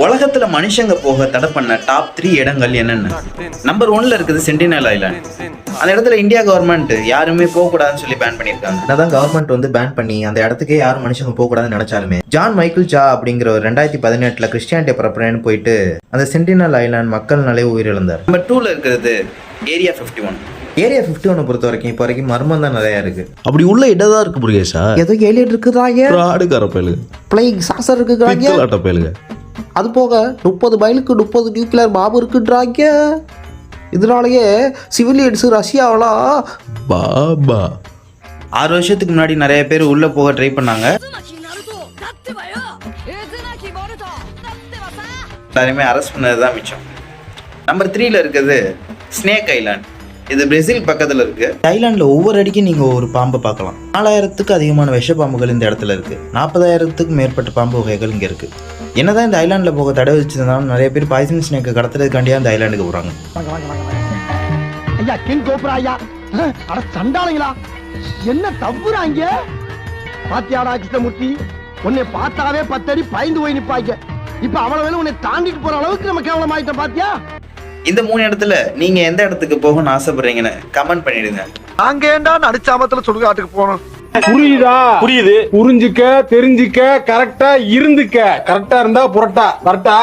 உலகத்துல மனுஷங்க போக தடை பண்ண டாப் 3 இடங்கள் என்னென்ன? நம்பர் 1ல இருக்குது சென்டினல் ஐலாண்ட். அந்த இடத்துல இந்தியா கவர்மெண்ட் யாருமே போக கூடாதுன்னு சொல்லி பேன் பண்ணிருக்காங்க. என்னதான் கவர்மெண்ட் வந்து பேன் பண்ணி அந்த இடத்துக்கே யாரும் மனுஷங்க போக கூடாதுன்னு நினைச்சாலுமே ஜான் மைக்கேல் ஜா அப்படிங்கிற ஒரு 2018 கிறிஸ்டியானிட்டி பரப்புறேன்னு போயிட்டு அந்த சென்டினல் ஐலாண்ட் மக்கள்னாலே உயிரிழந்தார். நம்பர் 2ல இருக்கிறது ஏரியா 51. ஏரியா 51 பொறுத்த வரைக்கும் இப்போ வரைக்கும் மர்மம் தான் நிறைய இருக்கு. அப்படி உள்ள இடதான் இருக்கு முருகேஷா. ஏதோ ஏலியன் இருக்குறாங்க, ஆடுகார பயலுங்க, பிளைங் சாசர் இருக்குறாங்க, பயலுங்க. அது போக 30 மைலுக்கு 30 நியூக்ளியர் பாம்பு இருக்குன்றாங்க. இதனாலேயே சிவிலியன்ஸ் ரஷ்யாவெல்லாம் பாபா 6 வருஷத்துக்கு முன்னாடி நிறைய பேர் உள்ள போக ட்ரை பண்ணாங்க. எல்லாருமே அரெஸ்ட் பண்ணதுதான் மிச்சம். நம்பர் 3ல இருக்குது ஸ்னேக் ஐலாண்ட். இது பிரேசில் பக்கத்துல இருக்கு. ஐலாண்ட்ல ஒவ்வொரு அடிக்கும் நீங்க ஒரு பாம்பை பார்க்கலாம். 4000த்துக்கு அதிகமான விஷ பாம்புகள் இந்த இடத்துல இருக்கு. 40,000த்துக்கு மேற்பட்ட பாம்பு வகைகள் இங்க இருக்கு. என்னதான் இந்த ஐலாண்ட்ல போக தடை வச்சிருந்தாலும் நிறைய பேர் பாய்சன் ஸ்னேக்கை கடத்துறதுக்காண்டியா அந்த ஐலாண்டுக்கு போறாங்க. ஐயா கிங் கோப்ரா ஐயா, அட சண்டாளங்களா என்ன தப்புறாங்க? பாத்தியாடா கிருஷ்ணமூர்த்தி, உன்னை பார்த்தாவே 10 அடி பயந்து போய் நிப்பாங்க. இப்ப அவ்வளவு உன்னை தாண்டிட்டு போற அளவுக்கு நம்ம கேவலம் ஆயிட்டோம். பாத்தியா? இந்த 3 இடத்துல நீங்க எந்த இடத்துக்கு போகணும்னு ஆசைப்படுறீங்கன்னு கமெண்ட் பண்ணிடுங்க. நாங்க ஏண்டா நடிச்சாமத்துல சுடுகாட்டுக்கு போனோம். புரியுதா? புரியுது. புரிஞ்சுக்க, தெரிஞ்சுக்க, கரெக்டா இருந்துக்க. கரெக்டா இருந்தா புரட்டா கரெக்டா.